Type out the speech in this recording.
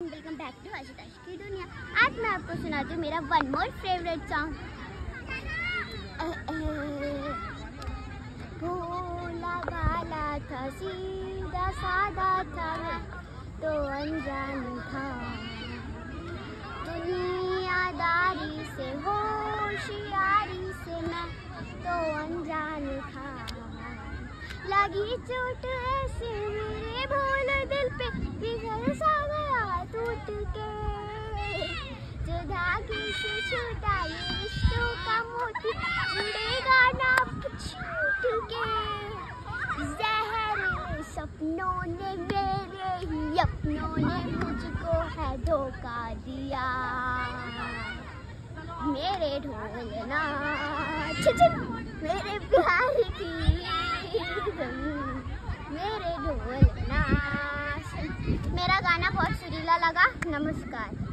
Welcome back to Ashutosh की दुनिया। आज मैं आपको सुनाती हूँ मेरा वन मोर फेवरेट सॉन्ग। भोला भाला था, सीधा सादा था, तो अनजान था, दुनियादारी से होशियारी से मैं तो अनजान था। लगी चोट ऐसे मेरे भोले दिल पे, बिखर सा गया टूट के, जो धागे से छूटा ये रिश्तों का मोती, उड़ेगा ना छूट के। जहर सपनों ने, मेरे ही अपनों ने मुझको है धोखा दिया। मेरे ढोलना मेरे प्यार की, मेरे ढोलना। मेरा गाना बहुत सुरीला लगा। नमस्कार।